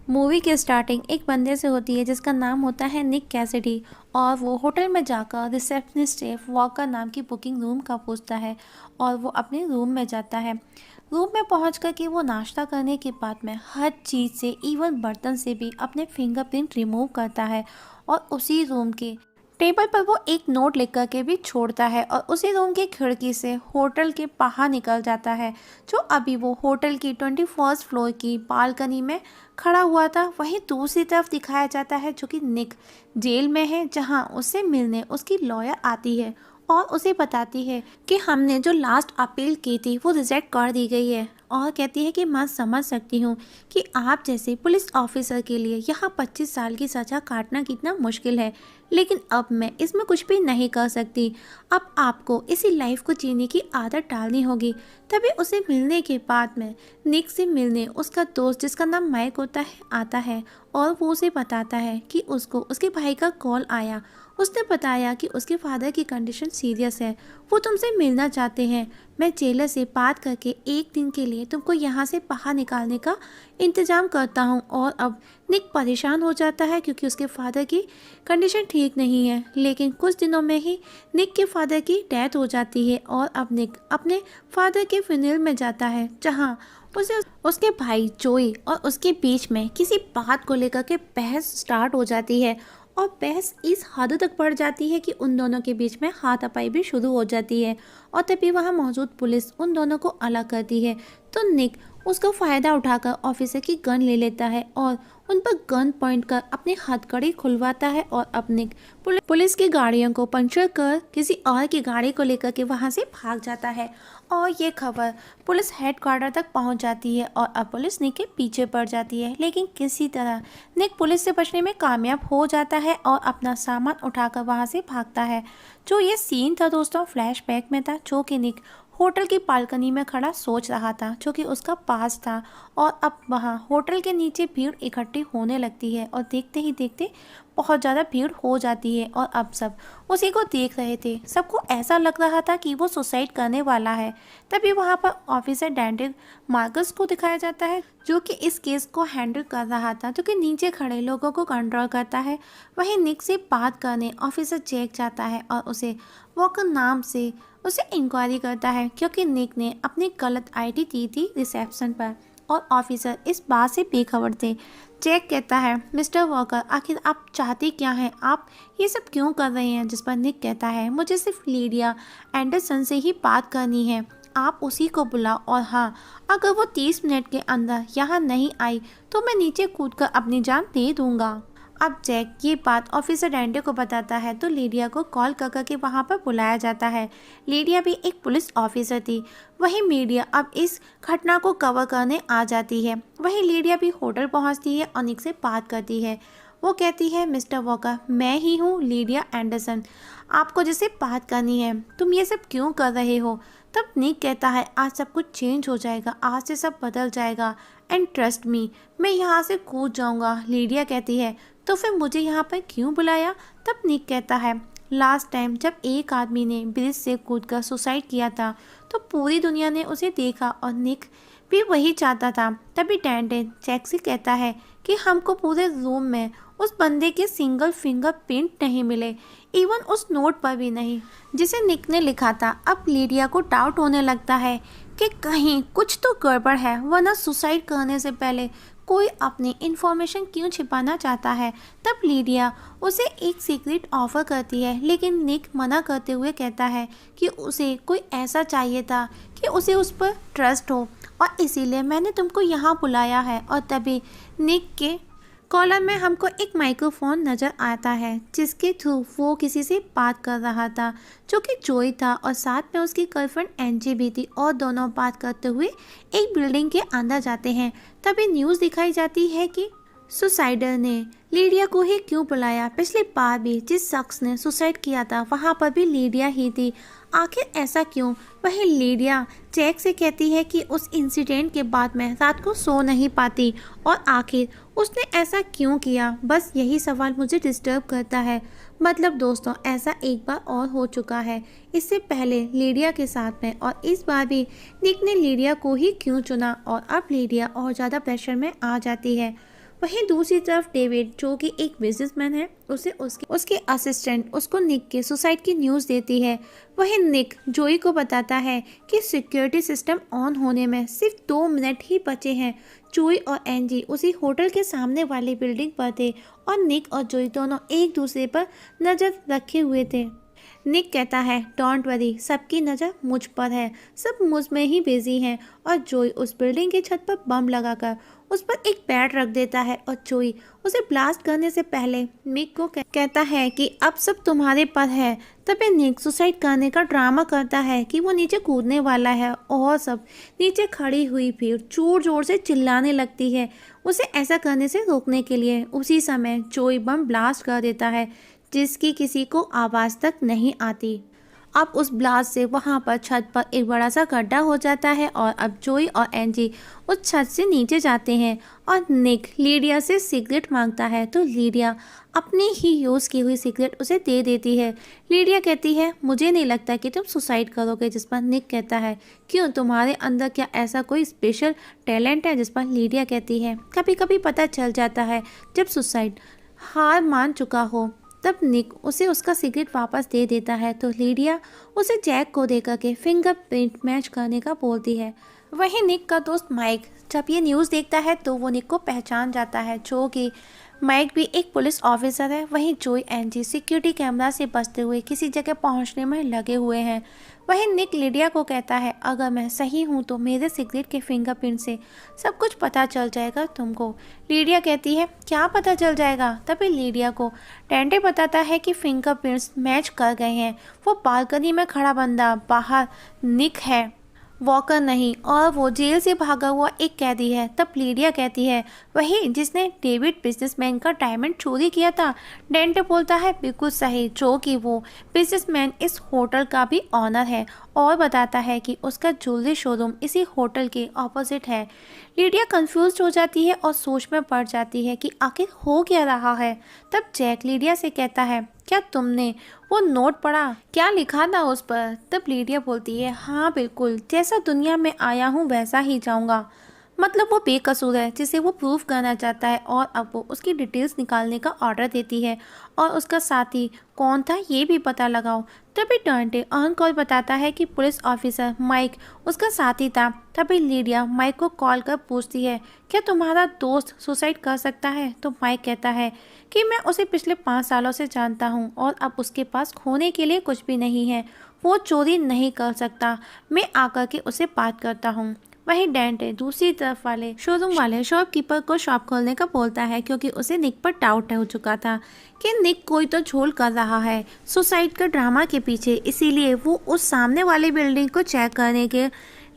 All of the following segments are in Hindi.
मूवी की स्टार्टिंग एक बंदे से होती है जिसका नाम होता है निक कैसिडी। और वो होटल में जाकर रिसेप्शनिस्ट से वॉकर नाम की बुकिंग रूम का पूछता है और वो अपने रूम में जाता है। रूम में पहुँच कर के वो नाश्ता करने के बाद में हर चीज़ से इवन बर्तन से भी अपने फिंगरप्रिंट रिमूव करता है और उसी रूम के टेबल पर वो एक नोट लिख कर के भी छोड़ता है और उसी रूम की खिड़की से होटल के बाहर निकल जाता है। जो अभी वो होटल की 21st फ्लोर की बालकनी में खड़ा हुआ था, वहीं दूसरी तरफ दिखाया जाता है जो कि निक जेल में है, जहां उससे मिलने उसकी लॉयर आती है और उसे बताती है कि हमने जो लास्ट अपील की थी वो रिजेक्ट कर दी गई है। और कहती है कि मैं समझ सकती हूँ कि आप जैसे पुलिस ऑफिसर के लिए यहाँ 25 साल की सज़ा काटना कितना मुश्किल है, लेकिन अब मैं इसमें कुछ भी नहीं कर सकती। अब आपको इसी लाइफ को जीने की आदत डालनी होगी। तभी उसे मिलने के बाद में निक से मिलने उसका दोस्त जिसका नाम माइक होता है आता है और वो उसे बताता है कि उसको उसके भाई का कॉल आया। उसने बताया कि उसके फादर की कंडीशन सीरियस है, वो तुमसे मिलना चाहते हैं। मैं जेलर से बात करके एक दिन के लिए तुमको यहाँ से बाहर निकालने का इंतज़ाम करता हूँ। और अब निक परेशान हो जाता है क्योंकि उसके फादर की कंडीशन ठीक नहीं है। लेकिन कुछ दिनों में ही निक के फादर की डेथ हो जाती है और अब निक अपने फादर के फ्यूनरल में जाता है, जहाँ उसे उसके भाई जोई और उसके बीच में किसी बात को लेकर के बहस स्टार्ट हो जाती है। और बहस इस हद तक बढ़ जाती है कि उन दोनों के बीच में हाथापाई भी शुरू हो जाती है। और तभी वहाँ मौजूद पुलिस उन दोनों को अलग करती है। तो निक उसका फ़ायदा उठाकर ऑफिसर की गन ले लेता है और उन पर गन पॉइंट कर अपनी हथकड़ी खुलवाता है और अपने पुलिस की गाड़ियों को पंचर कर किसी और की गाड़ी को लेकर के वहाँ से भाग जाता है। और ये खबर पुलिस हेडक्वार्टर तक पहुँच जाती है और अब पुलिस निक के पीछे पड़ जाती है। लेकिन किसी तरह निक पुलिस से बचने में कामयाब हो जाता है और अपना सामान उठाकर वहाँ से भागता है। जो ये सीन था दोस्तों फ्लैशबैक में था, जो कि निक होटल की बालकनी में खड़ा सोच रहा था, जो कि उसका पास था। और अब वहाँ होटल के नीचे भीड़ इकट्ठी होने लगती है और देखते ही देखते बहुत ज़्यादा भीड़ हो जाती है। और अब सब उसी को देख रहे थे, सबको ऐसा लग रहा था कि वो सुसाइड करने वाला है। तभी वहाँ पर ऑफिसर डैंडिल मार्कस को दिखाया जाता है, जो कि इस केस को हैंडल कर रहा था, जो कि नीचे खड़े लोगों को कंट्रोल करता है। वहीं निक से बात करने ऑफिसर जैक जाता है और उसे वॉकर नाम से उसे इंक्वायरी करता है, क्योंकि निक ने अपनी गलत आईडी दी थी रिसेप्शन पर और ऑफिसर इस बात से बेखबर थे। जैक कहता है, मिस्टर वॉकर आखिर आप चाहते क्या हैं, आप ये सब क्यों कर रहे हैं। जिस पर निक कहता है, मुझे सिर्फ लीडिया एंडरसन से ही बात करनी है, आप उसी को बुलाओ। और हाँ, अगर वो 30 मिनट के अंदर यहाँ नहीं आई तो मैं नीचे कूदकर अपनी जान दे दूंगा। अब जैक ये बात ऑफिसर डैंडे को बताता है तो लीडिया को कॉल कर करके वहाँ पर बुलाया जाता है। लीडिया भी एक पुलिस ऑफिसर थी। वहीं मीडिया अब इस घटना को कवर करने आ जाती है। वहीं लीडिया भी होटल पहुँचती है और निक से बात करती है। वो कहती है, मिस्टर वॉकर मैं ही हूँ लीडिया एंडरसन, आपको जिससे बात करनी है, तुम ये सब क्यों कर रहे हो। तब निक कहता है, आज सब कुछ चेंज हो जाएगा, आज से सब बदल जाएगा एंड ट्रस्ट मी, मैं यहाँ से कूद जाऊँगा। लीडिया कहती है, तो फिर मुझे यहाँ पर क्यों बुलाया। तब निक कहता है, लास्ट टाइम जब एक आदमी ने ब्रिज से कूदकर सुसाइड किया था तो पूरी दुनिया ने उसे देखा और निक भी वही चाहता था। तभी डैंडे जैक से कहता है कि हमको पूरे रूम में उस बंदे के सिंगल फिंगर प्रिंट नहीं मिले, इवन उस नोट पर भी नहीं जिसे निक ने लिखा था। अब लीडिया को डाउट होने लगता है कि कहीं कुछ तो गड़बड़ है, वरना सुसाइड करने से पहले कोई अपनी इन्फॉर्मेशन क्यों छिपाना चाहता है। तब लीडिया उसे एक सीक्रेट ऑफर करती है, लेकिन निक मना करते हुए कहता है कि उसे कोई ऐसा चाहिए था कि उसे उस पर ट्रस्ट हो और इसीलिए मैंने तुमको यहाँ बुलाया है। और तभी निक के कॉलर में हमको एक माइक्रोफोन नज़र आता है, जिसके थ्रू वो किसी से बात कर रहा था, जो कि जोई था और साथ में उसकी गर्लफ्रेंड एनजी भी थी। और दोनों बात करते हुए एक बिल्डिंग के अंदर जाते हैं। तभी न्यूज़ दिखाई जाती है कि सुसाइडर ने लीडिया को ही क्यों बुलाया। पिछली बार भी जिस शख्स ने सुसाइड किया था वहाँ पर भी लीडिया ही थी, आखिर ऐसा क्यों। वहीं लीडिया जैक से कहती है कि उस इंसिडेंट के बाद मैं रात को सो नहीं पाती और आखिर उसने ऐसा क्यों किया, बस यही सवाल मुझे डिस्टर्ब करता है। मतलब दोस्तों ऐसा एक बार और हो चुका है, इससे पहले लीडिया के साथ में, और इस बार भी निक ने लीडिया को ही क्यों चुना। और अब लीडिया और ज़्यादा प्रेशर में आ जाती है। वहीं दूसरी तरफ डेविड, जो कि एक बिजनेसमैन है, उसे उसके असिस्टेंट उसको निक के सुसाइड की न्यूज़ देती है। वहीं निक जोई को बताता है कि सिक्योरिटी सिस्टम ऑन होने में सिर्फ 2 मिनट ही बचे हैं। जोई और एंजी उसी होटल के सामने वाली बिल्डिंग पर थे और निक और जोई दोनों एक दूसरे पर नज़र रखे हुए थे। निक कहता है, डोंट वरी, सबकी नज़र मुझ पर है, सब मुझ में ही बिजी हैं। और जोई उस बिल्डिंग की छत पर बम लगाकर उस पर एक पैड रख देता है और जोई उसे ब्लास्ट करने से पहले निक को कहता है कि अब सब तुम्हारे पर है। तभी निक सुसाइड करने का ड्रामा करता है कि वो नीचे कूदने वाला है और सब नीचे खड़ी हुई भीड़ जोर जोर से चिल्लाने लगती है उसे ऐसा करने से रोकने के लिए। उसी समय जोई बम ब्लास्ट कर देता है जिसकी किसी को आवाज़ तक नहीं आती। अब उस ब्लास्ट से वहाँ पर छत पर एक बड़ा सा गड्ढा हो जाता है और अब जोई और एंजी उस छत से नीचे जाते हैं और निक लीडिया से सिगरेट मांगता है तो लीडिया अपनी ही यूज़ की हुई सिगरेट उसे दे देती है। लीडिया कहती है, मुझे नहीं लगता कि तुम सुसाइड करोगे। जिस पर निक कहता है, क्यों, तुम्हारे अंदर क्या ऐसा कोई स्पेशल टैलेंट है? जिस पर लीडिया कहती है, कभी कभी पता चल जाता है जब सुसाइड हार मान चुका हो। तब निक उसे उसका सिगरेट वापस दे देता है तो लीडिया उसे जैक को देकर के फिंगरप्रिंट मैच करने का बोलती है। वहीं निक का दोस्त माइक जब ये न्यूज़ देखता है तो वो निक को पहचान जाता है, जो कि माइक भी एक पुलिस ऑफिसर है। वहीं जोई एंजी सिक्योरिटी कैमरा से बचते हुए किसी जगह पहुंचने में लगे हुए हैं। वहीं निक लीडिया को कहता है, अगर मैं सही हूं तो मेरे सिगरेट के फिंगरप्रिंट से सब कुछ पता चल जाएगा तुमको। लीडिया कहती है, क्या पता चल जाएगा? तभी लीडिया को टेंटे बताता है कि फिंगरप्रिंट्स मैच कर गए हैं। वो बालकनी में खड़ा बंदा बाहर निक है, वॉकर नहीं, और वो जेल से भागा हुआ एक कैदी है। तब लीडिया कहती है, वही जिसने डेविड बिजनेसमैन का डायमंड चोरी किया था। डेंटे बोलता है, बिल्कुल सही, जो कि वो बिजनेसमैन इस होटल का भी ऑनर है, और बताता है कि उसका ज्वेलरी शोरूम इसी होटल के ऑपोजिट है। लीडिया कंफ्यूज हो जाती है और सोच में पड़ जाती है कि आखिर हो क्या रहा है। तब जैक लीडिया से कहता है, क्या तुमने वो नोट पढ़ा? क्या लिखा था उस पर? तब लीडिया बोलती है, हाँ बिल्कुल, जैसा दुनिया में आया हूँ वैसा ही जाऊँगा। मतलब वो बेकसूर है जिसे वो प्रूव करना चाहता है और अब वो उसकी डिटेल्स निकालने का ऑर्डर देती है और उसका साथी कौन था ये भी पता लगाओ। तभी डॉन्टे ऑन कॉल बताता है कि पुलिस ऑफिसर माइक उसका साथी था। तभी लीडिया माइक को कॉल कर पूछती है, क्या तुम्हारा दोस्त सुसाइड कर सकता है? तो माइक कहता है कि मैं उसे पिछले 5 सालों से जानता हूँ और अब उसके पास खोने के लिए कुछ भी नहीं है, वो चोरी नहीं कर सकता, मैं आकर के उसे बात करता हूँ। वहीं डेंटे दूसरी तरफ वाले शोरूम वाले शॉपकीपर को शॉप खोलने का बोलता है क्योंकि उसे निक पर डाउट हो चुका था कि निक कोई तो झोल कर रहा है सुसाइड का ड्रामा के पीछे, इसीलिए वो उस सामने वाली बिल्डिंग को चेक करने के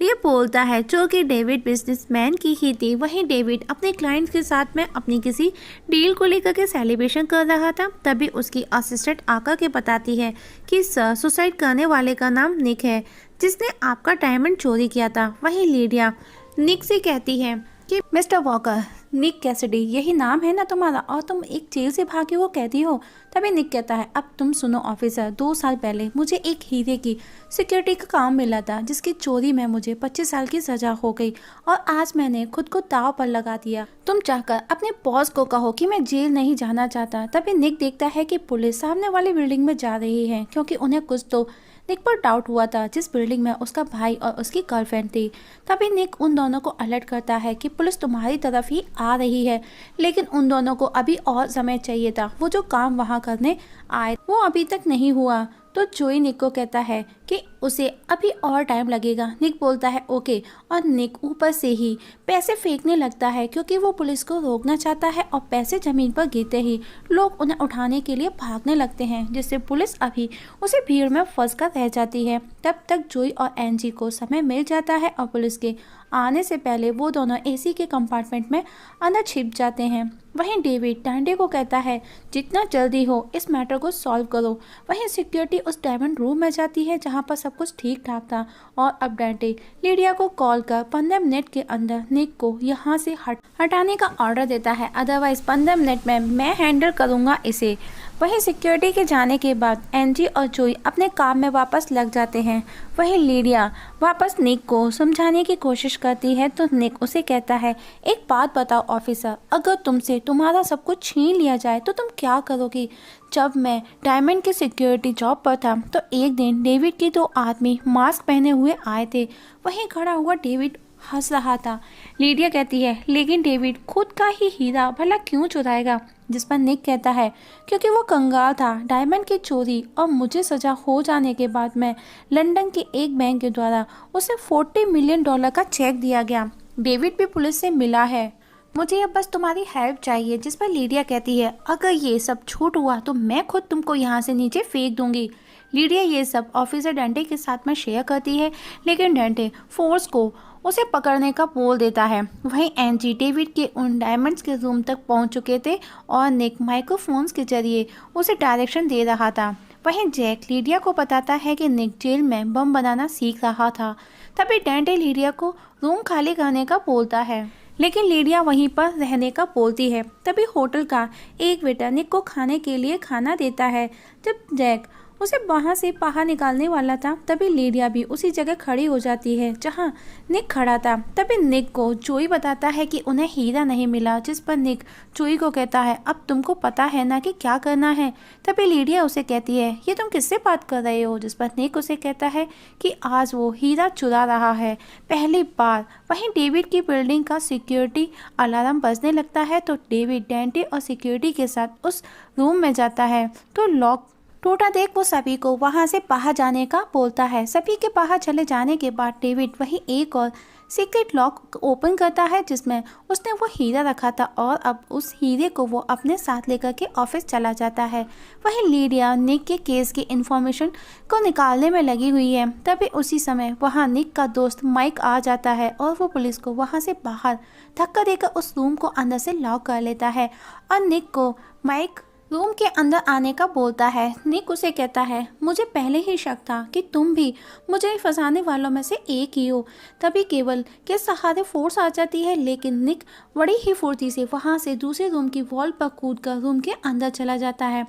लिए बोलता है, जो कि डेविड बिजनेसमैन की ही थी। वहीं डेविड अपने क्लाइंट्स के साथ में अपनी किसी डील को लेकर के सेलिब्रेशन कर रहा था। तभी उसकी असिस्टेंट आकर के बताती है कि सर, सुसाइड करने वाले का नाम निक है जिसने आपका डायमंड चोरी किया था। वहीं लीडिया निक से कहती है कि मिस्टर वॉकर, निक कैसिडी यही नाम है ना तुम्हारा, और तुम एक जेल से भागे हो कैदी हो। तभी निक कहता है, अब तुम सुनो ऑफिसर, 2 साल पहले मुझे एक हीरे की सिक्योरिटी का काम मिला था जिसकी चोरी में मुझे 25 साल की सजा हो गई और आज मैंने खुद को दांव पर लगा दिया। तुम चाहकर अपने बॉस को कहो कि मैं जेल नहीं जाना चाहता। तभी निक देखता है कि पुलिस सामने वाली बिल्डिंग में जा रही है क्योंकि उन्हें कुछ तो निक पर डाउट हुआ था जिस बिल्डिंग में उसका भाई और उसकी गर्लफ्रेंड थी। तभी निक उन दोनों को अलर्ट करता है कि पुलिस तुम्हारी तरफ ही आ रही है, लेकिन उन दोनों को अभी और समय चाहिए था, वो जो काम वहाँ करने आए वो अभी तक नहीं हुआ। तो जोई निक को कहता है कि उसे अभी और टाइम लगेगा। निक बोलता है ओके, और निक ऊपर से ही पैसे फेंकने लगता है क्योंकि वो पुलिस को रोकना चाहता है और पैसे जमीन पर गिरते ही लोग उन्हें उठाने के लिए भागने लगते हैं, जिससे पुलिस अभी उसे भीड़ में फंस कर रह जाती है। तब तक जोई और एंजी को समय मिल जाता है और पुलिस के आने से पहले वो दोनों एसी के कंपार्टमेंट में अंदर छिप जाते हैं। वहीं डेविड डांडे को कहता है, जितना जल्दी हो इस मैटर को सॉल्व करो। वहीं सिक्योरिटी उस डायमंड रूम में जाती है जहां पर सब कुछ ठीक ठाक था और अब डांडे लीडिया को कॉल कर 15 मिनट के अंदर निक को यहां से हटाने का ऑर्डर देता है, अदरवाइज 15 मिनट में मैं हैंडल करूंगा इसे। वहीं सिक्योरिटी के जाने के बाद एंजी और जोई अपने काम में वापस लग जाते हैं। वहीं लीडिया वापस निक को समझाने की कोशिश करती है तो निक उसे कहता है, एक बात बताओ ऑफिसर, अगर तुमसे तुम्हारा सब कुछ छीन लिया जाए तो तुम क्या करोगी? जब मैं डायमंड की सिक्योरिटी जॉब पर था तो एक दिन डेविड के 2 आदमी मास्क पहने हुए आए थे। वहीं खड़ा हुआ डेविड हंस रहा था। लीडिया कहती है, लेकिन डेविड खुद का ही हीरा भला क्यों चुराएगा? जिस पर निक कहता है, क्योंकि वो कंगाल था। डायमंड की चोरी और मुझे सजा हो जाने के बाद मैं लंदन के एक बैंक के द्वारा उसे $40 मिलियन का चेक दिया गया। डेविड भी पुलिस से मिला है, मुझे अब बस तुम्हारी हेल्प चाहिए। जिस पर लीडिया कहती है, अगर ये सब छूट हुआ तो मैं खुद तुमको यहाँ से नीचे फेंक दूंगी। लीडिया ये सब ऑफिसर डेंटे के साथ में शेयर करती है, लेकिन डेंटे फोर्स को उसे पकड़ने का बोल देता है। वहीं एंजी डेविड के उन डायमंड्स के रूम तक पहुंच चुके थे और निक माइक्रोफोन्स के जरिए उसे डायरेक्शन दे रहा था। वहीं जैक लीडिया को बताता है कि निक जेल में बम बनाना सीख रहा था। तभी डेंटे लीडिया को रूम खाली करने का बोलता है, लेकिन लीडिया वहीं पर रहने का बोलती है। तभी होटल का एक वेटर निक को खाने के लिए खाना देता है। जब जैक उसे वहां से बाहर निकालने वाला था तभी लीडिया भी उसी जगह खड़ी हो जाती है जहां निक खड़ा था। तभी निक को जोई बताता है कि उन्हें हीरा नहीं मिला, जिस पर निक जोई को कहता है, अब तुमको पता है ना कि क्या करना है। तभी लीडिया उसे कहती है, ये तुम किससे बात कर रहे हो? जिस पर निक उसे कहता है कि आज वो हीरा चुरा रहा है पहली बार। वहीं डेविड की बिल्डिंग का सिक्योरिटी अलार्म बजने लगता है तो डेविड डेंटे और सिक्योरिटी के साथ उस रूम में जाता है तो लॉक टूटा देख वो सभी को वहां से बाहर जाने का बोलता है। सभी के बाहर चले जाने के बाद डेविड वही एक और सीक्रेट लॉक ओपन करता है जिसमें उसने वो हीरा रखा था और अब उस हीरे को वो अपने साथ लेकर के ऑफिस चला जाता है। वहीं लीडिया निक के केस की इंफॉर्मेशन को निकालने में लगी हुई है। तभी उसी समय वहां निक का दोस्त माइक आ जाता है और वो पुलिस को वहां से बाहर धक्का देकर उस रूम को अंदर से लॉक कर लेता है और निक को माइक रूम के अंदर आने का बोलता है। निक उसे कहता है, मुझे पहले ही शक था कि तुम भी मुझे फंसाने वालों में से एक ही हो। तभी केवल के सहारे फोर्स आ जाती है, लेकिन निक बड़ी ही फुर्ती से वहां से दूसरे रूम की वॉल पर कूदकर रूम के अंदर चला जाता है।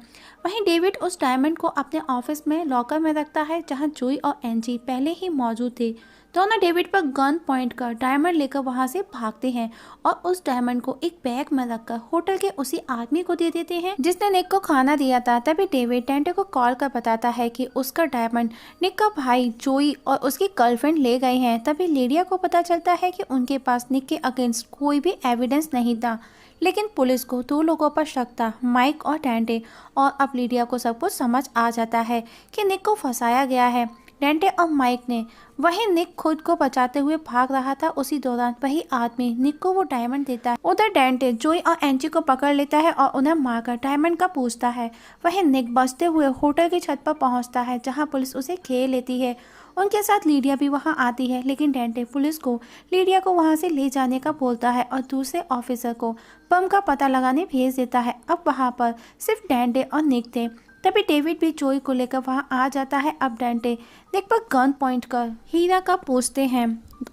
वहीं डेविड उस डायमंड को अपने ऑफिस में लॉकर में रखता है जहां जोई और एंजी पहले ही मौजूद थे। दोनों डेविड पर गन पॉइंट कर डायमंड लेकर वहां से भागते हैं और उस डायमंड को एक बैग में रखकर होटल के उसी आदमी को दे देते हैं जिसने निक को खाना दिया था। तभी डेविड डेंटे को कॉल कर बताता है कि उसका डायमंड निक का भाई जोई और उसकी गर्लफ्रेंड ले गए हैं। तभी लीडिया को पता चलता है कि उनके पास निक के अगेंस्ट कोई भी एविडेंस नहीं था, लेकिन पुलिस को 2 लोगों पर शक था, माइक और डेंटे। और अब लीडिया को सब कुछ समझ आ जाता है कि निक को फंसाया गया है डेंटे और माइक ने। वहीं निक खुद को बचाते हुए भाग रहा था, उसी दौरान वही आदमी निक को वो डायमंड देता है। उधर डेंटे जोई और एंजी को पकड़ लेता है और उन्हें मारकर डायमंड का पूछता है। वहीं निक बचते हुए होटल की छत पर पहुंचता है जहां पुलिस उसे घेर लेती है। उनके साथ लीडिया भी वहां आती है, लेकिन डेंटे पुलिस को लीडिया को वहां से ले जाने का बोलता है और दूसरे ऑफिसर को बम का पता लगाने भेज देता है। अब वहां पर सिर्फ डेंटे और निक थे। तभी डेविड भी जोई को लेकर वहां आ जाता है। अब डेंटे निक पर गन पॉइंट कर हीरा का पूछते हैं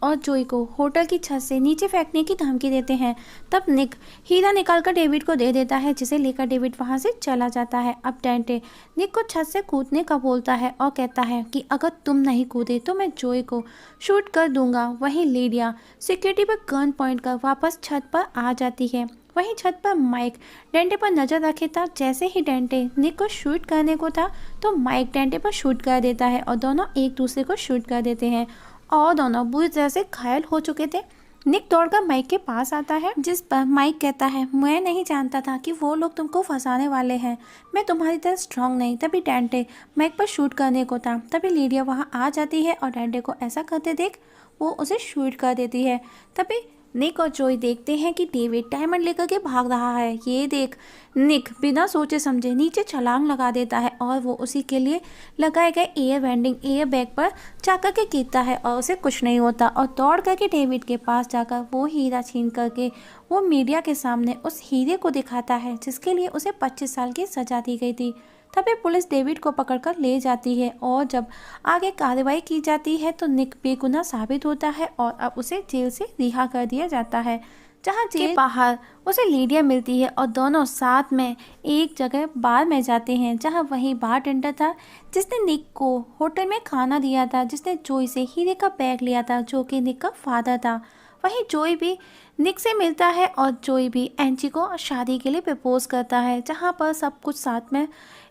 और जोई को होटल की छत से नीचे फेंकने की धमकी देते हैं। तब निक हीरा निकालकर डेविड को दे देता है, जिसे लेकर डेविड वहां से चला जाता है। अब डेंटे निक को छत से कूदने का बोलता है और कहता है कि अगर तुम नहीं कूदे तो मैं जोई को शूट कर दूंगा। वहीं लीडिया सिक्योरिटी पर गन पॉइंट कर वापस छत पर आ जाती है। वहीं छत पर माइक डेंटे पर नजर रखे था। जैसे ही डेंटे निक को शूट करने को था तो माइक डेंटे पर शूट कर देता है और दोनों एक दूसरे को शूट कर देते हैं और दोनों बुरी तरह से घायल हो चुके थे। निक दौड़कर माइक के पास आता है, जिस पर माइक कहता है, मैं नहीं जानता था कि वो लोग तुमको फंसाने वाले हैं, मैं तुम्हारी तरह स्ट्रांग नहीं। तभी डेंटे माइक पर शूट करने को था। तभी लीडिया वहां आ जाती है और डेंटे को ऐसा करते देख वो उसे शूट कर देती है। तभी निक और जोई देखते हैं कि डेविड डायमंड लेकर के भाग रहा है। ये देख निक बिना सोचे समझे नीचे छलांग लगा देता है और वो उसी के लिए लगाए गए एयर वेंडिंग एयर बैग पर जाकर के गिरता है और उसे कुछ नहीं होता और दौड़ करके डेविड के पास जाकर वो हीरा छीन करके वो मीडिया के सामने उस हीरे को दिखाता है जिसके लिए उसे 25 साल की सजा दी गई थी। तभी पुलिस डेविड को पकड़कर ले जाती है और जब आगे कार्रवाई की जाती है तो निक बेगुनाह साबित होता है और अब उसे जेल से रिहा कर दिया जाता है। जहाँ जेल के बाहर उसे लीडिया मिलती है और दोनों साथ में एक जगह बार में जाते हैं, जहाँ वही बारटेंडर था जिसने निक को होटल में खाना दिया था, जिसने जोई से हीरे का बैग लिया था जो कि निक का फादर था। वहीं जोई भी निक से मिलता है और जोई भी एंजी को शादी के लिए प्रपोज करता है, जहाँ पर सब कुछ साथ में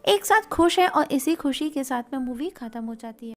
एक साथ खुश है और इसी खुशी के साथ में मूवी खत्म हो जाती है।